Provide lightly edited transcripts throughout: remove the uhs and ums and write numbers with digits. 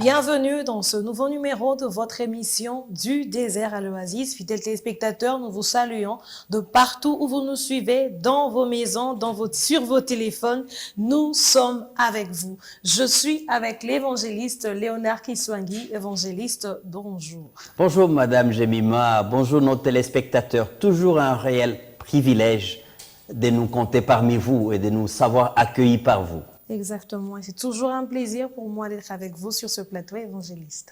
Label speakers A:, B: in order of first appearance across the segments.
A: Bienvenue dans ce nouveau numéro de votre émission Du désert à l'oasis. Fidèles téléspectateurs, nous vous saluons de partout où vous nous suivez, dans vos maisons, sur vos téléphones. Nous sommes avec vous. Je suis avec l'évangéliste Léonard Kiswangi. Évangéliste, bonjour.
B: Bonjour Madame Jemima, bonjour nos téléspectateurs. Toujours un réel privilège de nous compter parmi vous et de nous savoir accueillis par vous.
A: Exactement. C'est toujours un plaisir pour moi d'être avec vous sur ce plateau évangéliste.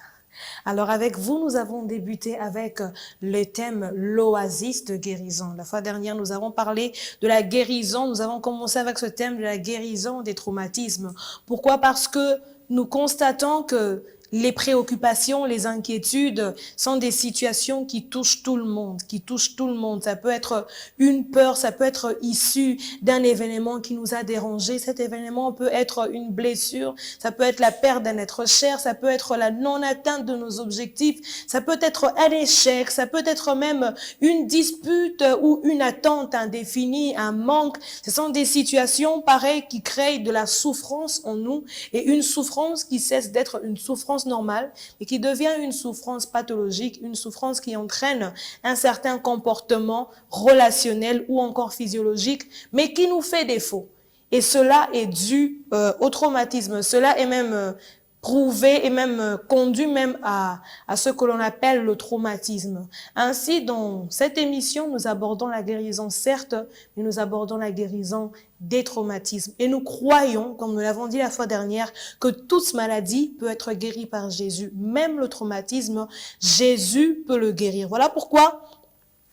A: Alors avec vous, nous avons débuté avec le thème l'oasis de guérison. La fois dernière, nous avons parlé de la guérison. Nous avons commencé avec ce thème de la guérison des traumatismes. Pourquoi? Parce que nous constatons que les préoccupations, les inquiétudes sont des situations qui touchent tout le monde, Ça peut être une peur, ça peut être issu d'un événement qui nous a dérangés. Cet événement peut être une blessure, ça peut être la perte d'un être cher, ça peut être la non-atteinte de nos objectifs, ça peut être un échec, ça peut être même une dispute ou une attente indéfinie, un manque. Ce sont des situations pareilles qui créent de la souffrance en nous et une souffrance qui cesse d'être une souffrance normale et qui devient une souffrance pathologique, une souffrance qui entraîne un certain comportement relationnel ou encore physiologique, mais qui nous fait défaut. Et cela est dû au traumatisme. Cela est même prouvé et même conduit même à ce que l'on appelle le traumatisme. Ainsi, dans cette émission, nous abordons la guérison, certes, mais nous abordons la guérison des traumatismes. Et nous croyons, comme nous l'avons dit la fois dernière, que toute maladie peut être guérie par Jésus. Même le traumatisme, Jésus peut le guérir. Voilà pourquoi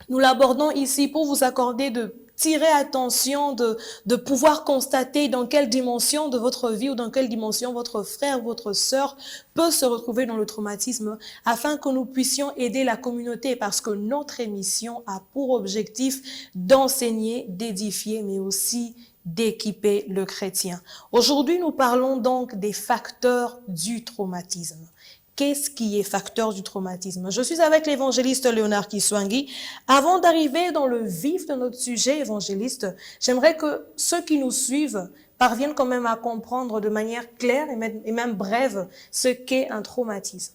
A: nous l'abordons ici pour vous accorder de tirer attention, de pouvoir constater dans quelle dimension de votre vie ou dans quelle dimension votre frère, votre sœur peut se retrouver dans le traumatisme afin que nous puissions aider la communauté parce que notre émission a pour objectif d'enseigner, d'édifier, mais aussi d'équiper le chrétien. Aujourd'hui, nous parlons donc des facteurs du traumatisme. Qu'est-ce qui est facteur du traumatisme? Je suis avec l'évangéliste Léonard Kiswangi. Avant d'arriver dans le vif de notre sujet, évangéliste, j'aimerais que ceux qui nous suivent parviennent quand même à comprendre de manière claire et même brève ce qu'est un traumatisme.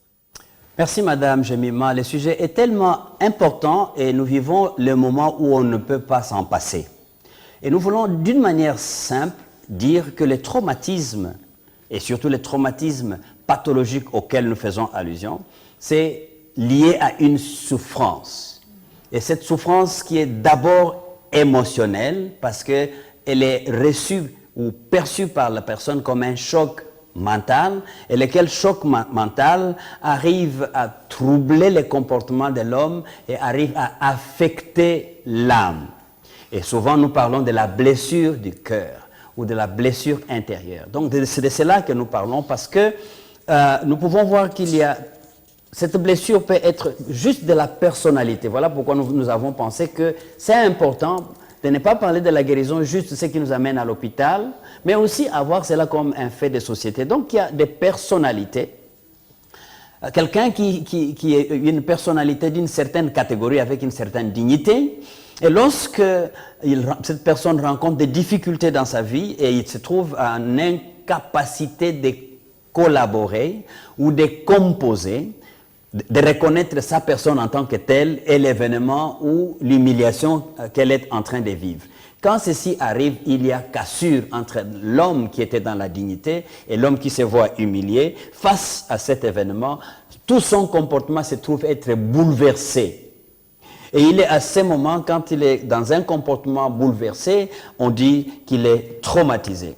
B: Merci Madame Jemima. Le sujet est tellement important et nous vivons le moment où on ne peut pas s'en passer. Et nous voulons d'une manière simple dire que les traumatismes, et surtout les traumatismes pathologiques auxquels nous faisons allusion, c'est lié à une souffrance. Et cette souffrance qui est d'abord émotionnelle parce qu'elle est reçue ou perçue par la personne comme un choc mental et lequel choc mental arrive à troubler les comportements de l'homme et arrive à affecter l'âme. Et souvent nous parlons de la blessure du cœur ou de la blessure intérieure. Donc c'est de cela que nous parlons parce que nous pouvons voir qu'il y a... Cette blessure peut être juste de la personnalité. Voilà pourquoi nous avons pensé que c'est important de ne pas parler de la guérison juste de ce qui nous amène à l'hôpital, mais aussi à voir cela comme un fait de société. Donc il y a des personnalités. Quelqu'un qui est une personnalité d'une certaine catégorie avec une certaine dignité, et lorsque cette personne rencontre des difficultés dans sa vie et il se trouve en incapacité de collaborer ou de composer, de reconnaître sa personne en tant que telle et l'événement ou l'humiliation qu'elle est en train de vivre. Quand ceci arrive, il y a cassure entre l'homme qui était dans la dignité et l'homme qui se voit humilié. Face à cet événement, tout son comportement se trouve être bouleversé. Et il est à ce moment, quand il est dans un comportement bouleversé, on dit qu'il est traumatisé.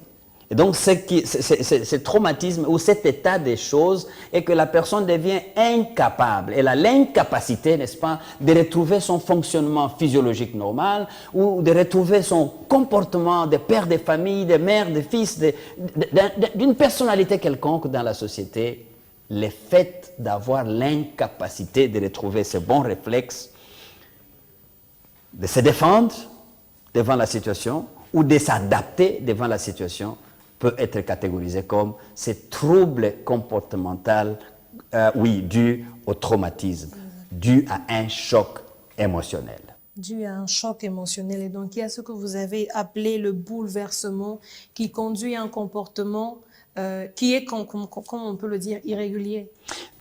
B: Et donc, ce traumatisme ou cet état des choses est que la personne devient incapable. Elle a l'incapacité, n'est-ce pas, de retrouver son fonctionnement physiologique normal ou de retrouver son comportement de père de famille, de mère, de fils, d'une personnalité quelconque dans la société. Le fait d'avoir l'incapacité de retrouver ce bon réflexe, de se défendre devant la situation ou de s'adapter devant la situation, peut être catégorisé comme ce trouble comportemental, dû au traumatisme, dû à un choc émotionnel.
A: Dû à un choc émotionnel. Et donc, il y a ce que vous avez appelé le bouleversement qui conduit à un comportement qui est, comment on peut le dire, irrégulier.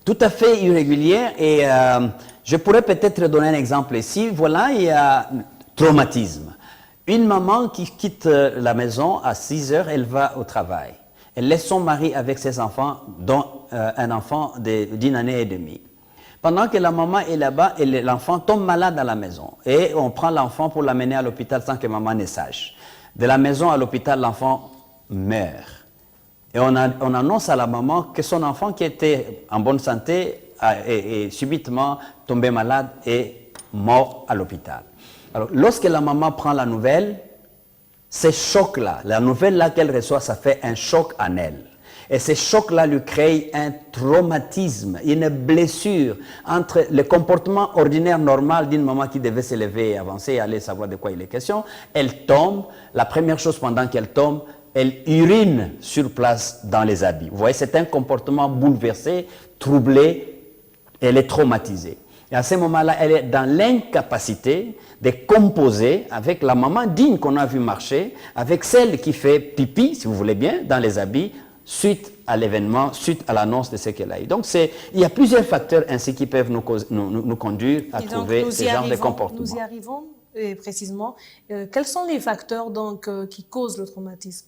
B: Tout à fait irrégulier et je pourrais peut-être donner un exemple ici. Voilà, il y a traumatisme. Une maman qui quitte la maison à 6 heures, elle va au travail. Elle laisse son mari avec ses enfants, dont un enfant d'1 année et demie. Pendant que la maman est là-bas, l'enfant tombe malade à la maison. Et on prend l'enfant pour l'amener à l'hôpital sans que maman ne sache. De la maison à l'hôpital, l'enfant meurt. Et on annonce à la maman que son enfant qui était en bonne santé est subitement tombé malade et mort à l'hôpital. Alors, lorsque la maman prend la nouvelle, ce choc-là, la nouvelle-là qu'elle reçoit, ça fait un choc en elle. Et ce choc-là lui crée un traumatisme, une blessure entre le comportement ordinaire normal d'une maman qui devait se lever et avancer et aller savoir de quoi il est question. Elle tombe, la première chose pendant qu'elle tombe, elle urine sur place dans les habits. Vous voyez, c'est un comportement bouleversé, troublé, elle est traumatisée. Et à ce moment-là, elle est dans l'incapacité de composer avec la maman digne qu'on a vu marcher, avec celle qui fait pipi, si vous voulez bien, dans les habits, suite à l'événement, suite à l'annonce de ce qu'elle a eu. Donc, il y a plusieurs facteurs ainsi qui peuvent nous conduire à trouver ce genre de comportement.
A: Nous y arrivons, et précisément. Quels sont les facteurs donc, qui causent le traumatisme?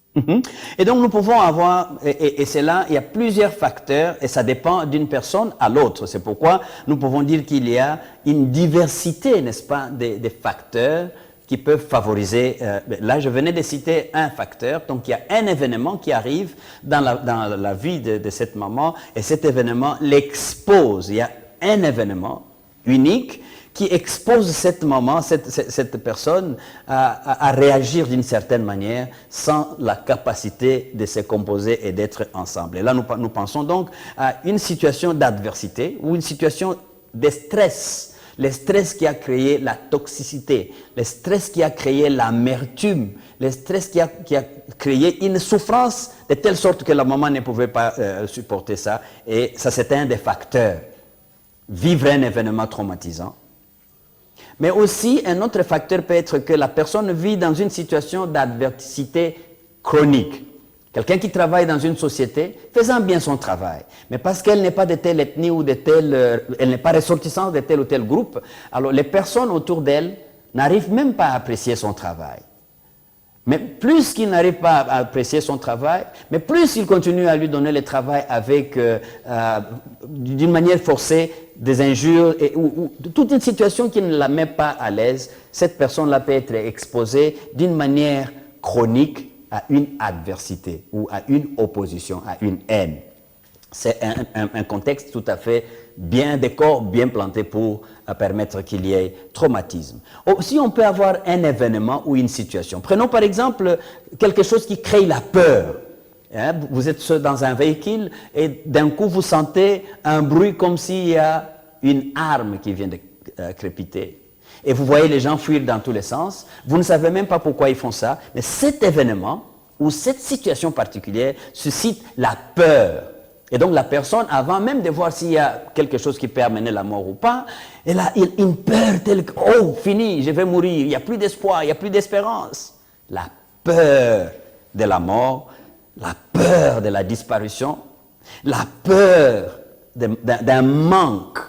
B: Et donc, nous pouvons avoir, et c'est là, il y a plusieurs facteurs, et ça dépend d'une personne à l'autre. C'est pourquoi nous pouvons dire qu'il y a une diversité, n'est-ce pas, des facteurs qui peuvent favoriser. Là, je venais de citer un facteur. Donc, il y a un événement qui arrive dans la vie de cette maman, et cet événement l'expose. Il y a un événement unique qui expose cette maman, cette personne, à réagir d'une certaine manière sans la capacité de se composer et d'être ensemble. Et là, nous pensons donc à une situation d'adversité ou une situation de stress. Le stress qui a créé la toxicité, le stress qui a créé l'amertume, le stress qui a créé une souffrance de telle sorte que la maman ne pouvait pas supporter ça. Et ça, c'était un des facteurs. Vivre un événement traumatisant. Mais aussi, un autre facteur peut être que la personne vit dans une situation d'adversité chronique. Quelqu'un qui travaille dans une société, faisant bien son travail, mais parce qu'elle n'est pas de telle ethnie ou elle n'est pas ressortissante de tel ou tel groupe, alors les personnes autour d'elle n'arrivent même pas à apprécier son travail. Mais plus qu'ils n'arrivent pas à apprécier son travail, mais plus ils continuent à lui donner le travail avec, d'une manière forcée, des injures, ou toute une situation qui ne la met pas à l'aise, cette personne-là peut être exposée d'une manière chronique à une adversité ou à une opposition, à une haine. C'est un contexte tout à fait bien décor, bien planté pour permettre qu'il y ait traumatisme. Aussi, on peut avoir un événement ou une situation. Prenons par exemple quelque chose qui crée la peur. Hein, vous êtes dans un véhicule et d'un coup vous sentez un bruit comme s'il y a une arme qui vient de crépiter. Et vous voyez les gens fuir dans tous les sens. Vous ne savez même pas pourquoi ils font ça. Mais cet événement ou cette situation particulière suscite la peur. Et donc la personne, avant même de voir s'il y a quelque chose qui peut amener la mort ou pas, elle a une peur telle que, oh, fini, je vais mourir, il n'y a plus d'espoir, il n'y a plus d'espérance. La peur de la mort, la peur de la disparition, la peur d'un manque.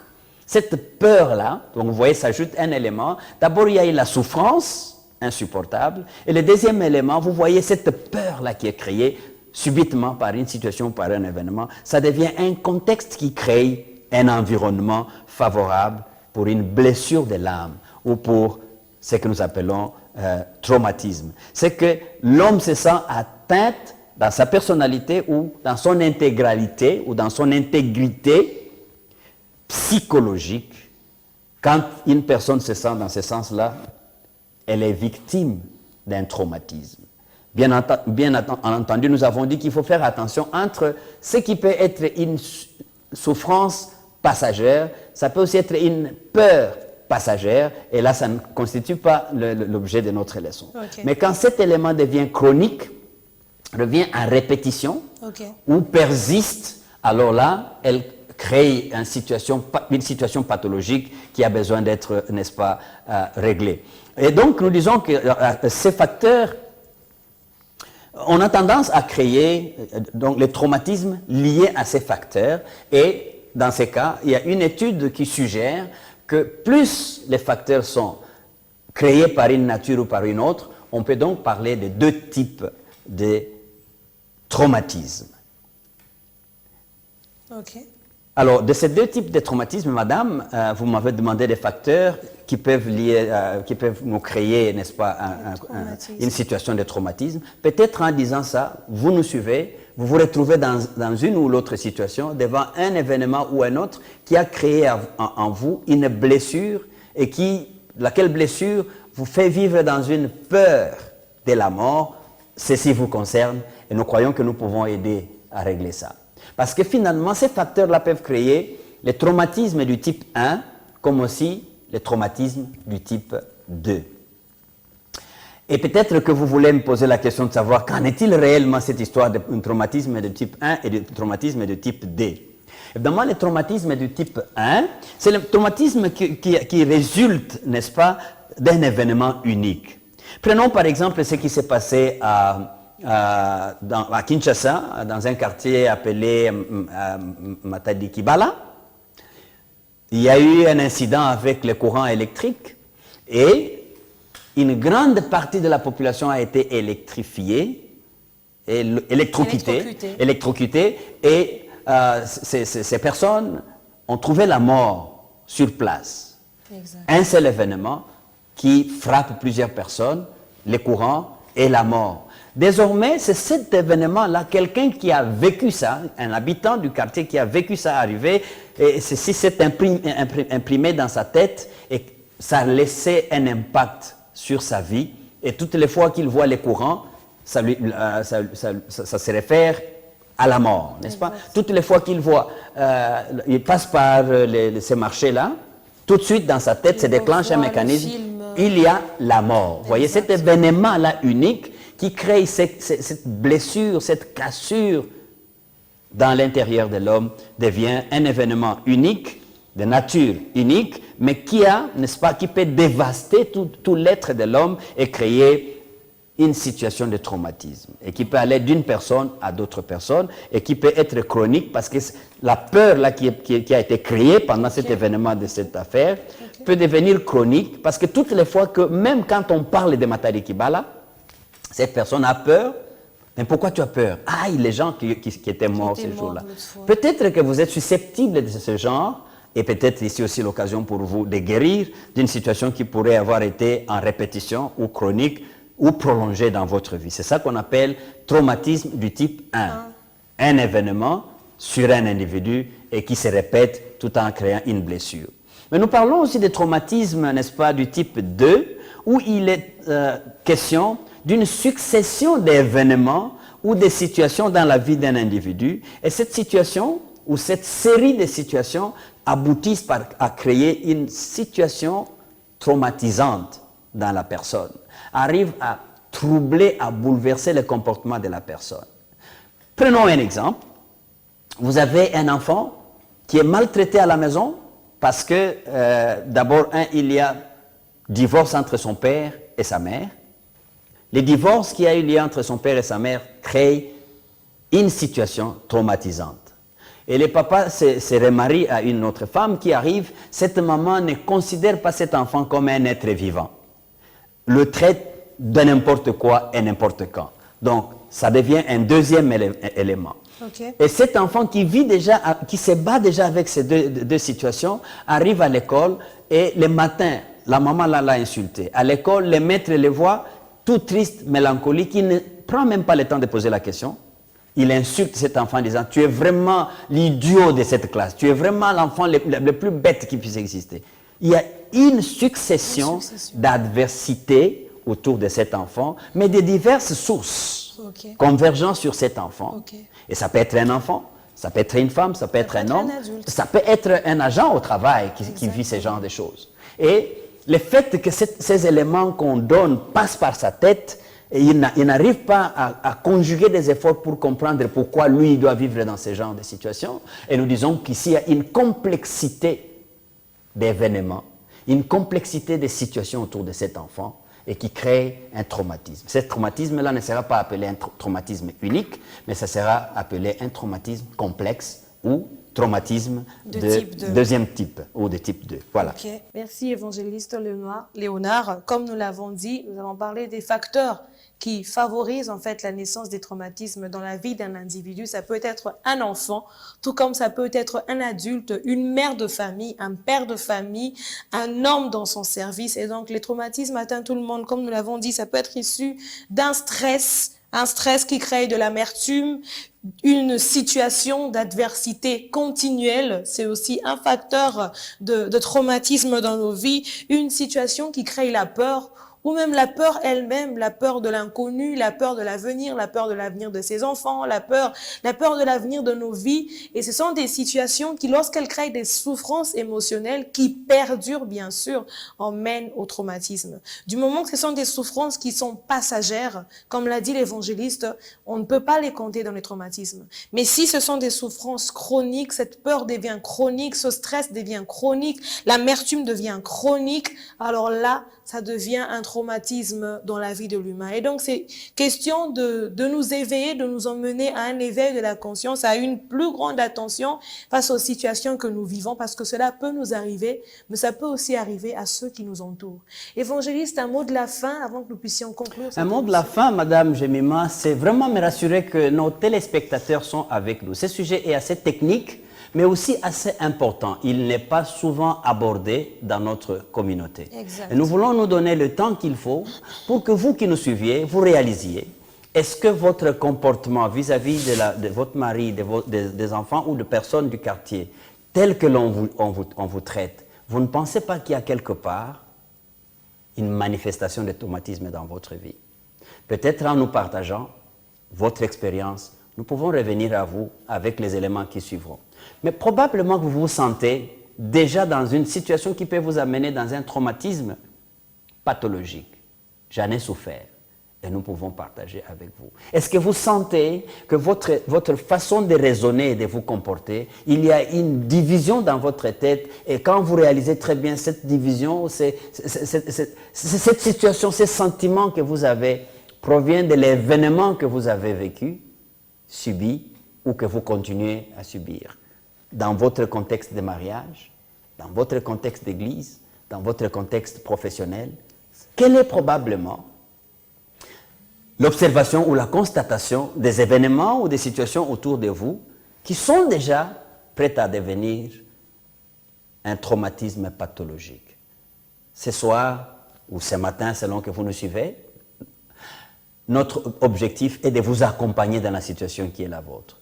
B: Cette peur-là, donc vous voyez, s'ajoute un élément. D'abord, il y a eu la souffrance insupportable. Et le deuxième élément, vous voyez cette peur-là qui est créée subitement par une situation, par un événement. Ça devient un contexte qui crée un environnement favorable pour une blessure de l'âme ou pour ce que nous appelons traumatisme. C'est que l'homme se sent atteint dans sa personnalité ou dans son intégralité ou dans son intégrité psychologique. Quand une personne se sent dans ce sens-là, elle est victime d'un traumatisme. Bien entendu, nous avons dit qu'il faut faire attention entre ce qui peut être une souffrance passagère, ça peut aussi être une peur passagère, et là, ça ne constitue pas l'objet de notre leçon. Okay. Mais quand cet élément devient chronique, revient en répétition, ou persiste, alors là, elle crée une situation pathologique qui a besoin d'être, n'est-ce pas, réglée. Et donc, nous disons que ces facteurs On a tendance à créer donc, les traumatismes liés à ces facteurs et dans ces cas, il y a une étude qui suggère que plus les facteurs sont créés par une nature ou par une autre, on peut donc parler de deux types de traumatismes.
A: Ok.
B: Alors, de ces deux types de traumatismes, madame, vous m'avez demandé des facteurs qui peuvent nous créer, n'est-ce pas, une situation de traumatisme. Peut-être en disant ça, vous nous suivez, vous vous retrouvez dans une ou l'autre situation, devant un événement ou un autre qui a créé en vous une blessure et laquelle blessure vous fait vivre dans une peur de la mort. Ceci vous concerne et nous croyons que nous pouvons aider à régler ça. Parce que finalement, ces facteurs-là peuvent créer les traumatismes du type 1 comme aussi les traumatismes du type 2. Et peut-être que vous voulez me poser la question de savoir qu'en est-il réellement cette histoire d'un traumatisme de type 1 et d'un traumatisme de type 2. Évidemment, le traumatisme du type 1, c'est le traumatisme qui résulte, n'est-ce pas, d'un événement unique. Prenons par exemple ce qui s'est passé à Kinshasa, dans un quartier appelé Matadi Kibala. Il y a eu un incident avec le courant électrique et une grande partie de la population a été électrocutée et ces personnes ont trouvé la mort sur place.
A: Exact.
B: Un seul événement qui frappe plusieurs personnes, le courant et la mort. Désormais, c'est cet événement-là, quelqu'un qui a vécu ça, un habitant du quartier qui a vécu ça arriver, et ceci s'est imprimé dans sa tête et ça a laissé un impact sur sa vie. Et toutes les fois qu'il voit les courants, ça se réfère à la mort, n'est-ce pas? Toutes les fois qu'il voit, il passe par ces marchés-là, tout de suite dans sa tête se déclenche un mécanisme, il y a la mort. Vous voyez, cet événement-là unique qui crée cette blessure, cette cassure dans l'intérieur de l'homme devient un événement unique, de nature unique, mais qui n'est-ce pas, qui peut dévaster tout l'être de l'homme et créer une situation de traumatisme et qui peut aller d'une personne à d'autres personnes et qui peut être chronique parce que la peur là qui a été créée pendant cet événement de cette affaire peut devenir chronique parce que toutes les fois que, même quand on parle de Matadi Kibala, cette personne a peur. Mais pourquoi tu as peur? Ah, les gens qui étaient morts ce jour-là. Peut-être que vous êtes susceptible de ce genre, et peut-être ici aussi l'occasion pour vous de guérir d'une situation qui pourrait avoir été en répétition ou chronique ou prolongée dans votre vie. C'est ça qu'on appelle traumatisme du type 1. Un événement sur un individu et qui se répète tout en créant une blessure. Mais nous parlons aussi des traumatismes, n'est-ce pas, du type 2, où il est question d'une succession d'événements ou de situations dans la vie d'un individu. Et cette situation ou cette série de situations aboutissent à créer une situation traumatisante dans la personne, arrive à troubler, à bouleverser le comportement de la personne. Prenons un exemple. Vous avez un enfant qui est maltraité à la maison parce que, d'abord, il y a divorce entre son père et sa mère. Le divorce qui a eu lieu entre son père et sa mère crée une situation traumatisante. Et le papa se remarie à une autre femme qui arrive. Cette maman ne considère pas cet enfant comme un être vivant. Le traite de n'importe quoi et n'importe quand. Donc, ça devient un deuxième élément.
A: Okay.
B: Et cet enfant qui se bat déjà avec ces deux situations, arrive à l'école et le matin, la maman l'a insulté. À l'école, le maître le voit tout triste, mélancolique, il ne prend même pas le temps de poser la question. Il insulte cet enfant en disant « Tu es vraiment l'idiot de cette classe, tu es vraiment l'enfant le plus bête qui puisse exister. » Il y a une succession d'adversités autour de cet enfant, mais de diverses sources convergent sur cet enfant. Et ça peut être un enfant, ça peut être une femme, ça peut être un homme, ça peut être un agent au travail qui vit ce genre de choses. Et le fait que ces éléments qu'on donne passent par sa tête, et il n'arrive pas à conjuguer des efforts pour comprendre pourquoi lui doit vivre dans ce genre de situation. Et nous disons qu'ici, il y a une complexité d'événements, une complexité de situations autour de cet enfant et qui crée un traumatisme. Ce traumatisme-là ne sera pas appelé un traumatisme unique, mais ça sera appelé un traumatisme complexe ou traumatisme de
A: type 2.
B: Deuxième type ou de type 2. Voilà.
A: Okay. Merci, évangéliste Léonard. Comme nous l'avons dit, nous avons parlé des facteurs qui favorisent en fait la naissance des traumatismes dans la vie d'un individu. Ça peut être un enfant, tout comme ça peut être un adulte, une mère de famille, un père de famille, un homme dans son service. Et donc les traumatismes atteignent tout le monde. Comme nous l'avons dit, ça peut être issu d'un stress, un stress qui crée de l'amertume, une situation d'adversité continuelle, c'est aussi un facteur de traumatisme dans nos vies, une situation qui crée la peur, ou même la peur elle-même, la peur de l'inconnu, la peur de l'avenir de ses enfants, la peur de l'avenir de nos vies. Et ce sont des situations qui, lorsqu'elles créent des souffrances émotionnelles qui perdurent, bien sûr, emmènent au traumatisme. Du moment que ce sont des souffrances qui sont passagères, comme l'a dit l'évangéliste, on ne peut pas les compter dans les traumatismes. Mais si ce sont des souffrances chroniques, cette peur devient chronique, ce stress devient chronique, l'amertume devient chronique, alors là, ça devient un traumatisme dans la vie de l'humain. Et donc, c'est question de nous éveiller, de nous emmener à un éveil de la conscience, à une plus grande attention face aux situations que nous vivons, parce que cela peut nous arriver, mais ça peut aussi arriver à ceux qui nous entourent. Évangéliste, un mot de la fin avant que nous puissions conclure.
B: Un mot de la fin, Madame Jemima, c'est vraiment me rassurer que nos téléspectateurs sont avec nous. Ce sujet est assez technique, mais aussi assez important. Il n'est pas souvent abordé dans notre communauté.
A: Exact.
B: Et nous voulons nous donner le temps qu'il faut pour que vous qui nous suiviez, vous réalisiez, est-ce que votre comportement vis-à-vis de votre mari, des enfants ou de personnes du quartier, tel que on vous traite, vous ne pensez pas qu'il y a quelque part une manifestation de traumatisme dans votre vie? Peut-être en nous partageant votre expérience, nous pouvons revenir à vous avec les éléments qui suivront. Mais probablement que vous vous sentez déjà dans une situation qui peut vous amener dans un traumatisme pathologique. J'en ai souffert et nous pouvons partager avec vous. Est-ce que vous sentez que votre façon de raisonner et de vous comporter, il y a une division dans votre tête et quand vous réalisez très bien cette division, cette situation, ces sentiments que vous avez proviennent de l'événement que vous avez vécu, subi ou que vous continuez à subir dans votre contexte de mariage, dans votre contexte d'église, dans votre contexte professionnel. Quelle est probablement l'observation ou la constatation des événements ou des situations autour de vous qui sont déjà prêtes à devenir un traumatisme pathologique? Ce soir ou ce matin, selon que vous nous suivez, notre objectif est de vous accompagner dans la situation qui est la vôtre.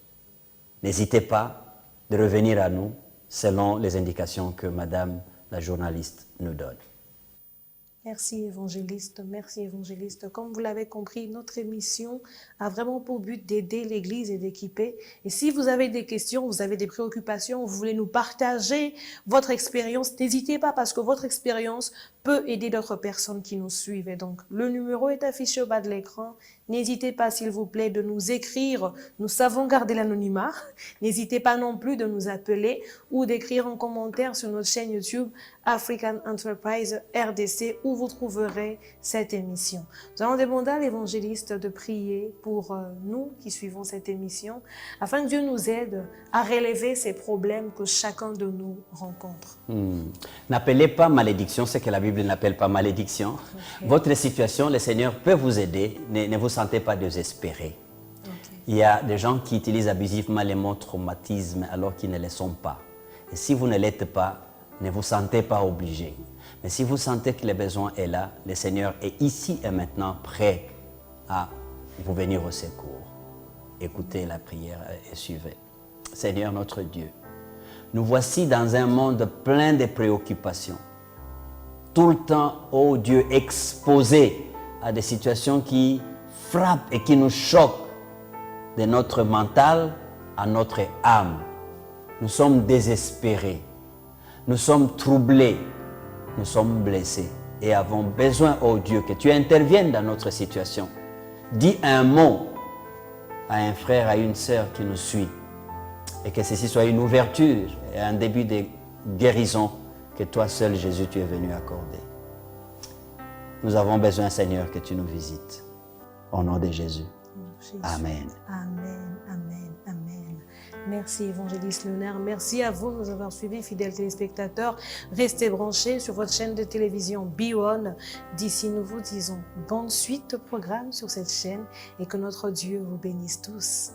B: N'hésitez pas de revenir à nous selon les indications que Madame la journaliste nous donne.
A: Merci évangéliste, merci évangéliste. Comme vous l'avez compris, notre émission a vraiment pour but d'aider l'Église et d'équiper. Et si vous avez des questions, vous avez des préoccupations, vous voulez nous partager votre expérience, n'hésitez pas parce que votre expérience peut aider d'autres personnes qui nous suivent. Et donc, le numéro est affiché au bas de l'écran. N'hésitez pas, s'il vous plaît, de nous écrire. Nous savons garder l'anonymat. N'hésitez pas non plus de nous appeler ou d'écrire en commentaire sur notre chaîne YouTube African Enterprise RDC où vous trouverez cette émission. Nous allons demander à l'évangéliste de prier pour nous qui suivons cette émission afin que Dieu nous aide à relever ces problèmes que chacun de nous rencontre.
B: N'appelez pas malédiction ce que la Bible n'appelle pas malédiction. Okay. Votre situation, le Seigneur peut vous aider. Ne vous sentez pas désespéré. Okay. Il y a des gens qui utilisent abusivement les mots traumatisme alors qu'ils ne le sont pas. Et si vous ne l'êtes pas, ne vous sentez pas obligé. Mais si vous sentez que le besoin est là, le Seigneur est ici et maintenant prêt à vous venir au secours. Écoutez la prière et suivez. Seigneur notre Dieu, nous voici dans un monde plein de préoccupations. Tout le temps, oh Dieu, exposés à des situations qui frappent et qui nous choquent de notre mental à notre âme. Nous sommes désespérés, nous sommes troublés, nous sommes blessés et avons besoin, oh Dieu, que tu interviennes dans notre situation. Dis un mot à un frère, à une sœur qui nous suit et que ceci soit une ouverture et un début de guérison que toi seul, Jésus, tu es venu accorder. Nous avons besoin, Seigneur, que tu nous visites. Au nom de Jésus.
A: Jésus.
B: Amen.
A: Amen, amen, amen. Merci évangéliste Léonard. Merci à vous de nous avoir suivis, fidèles téléspectateurs. Restez branchés sur votre chaîne de télévision Be One. D'ici, nous vous disons bonne suite de programme sur cette chaîne et que notre Dieu vous bénisse tous.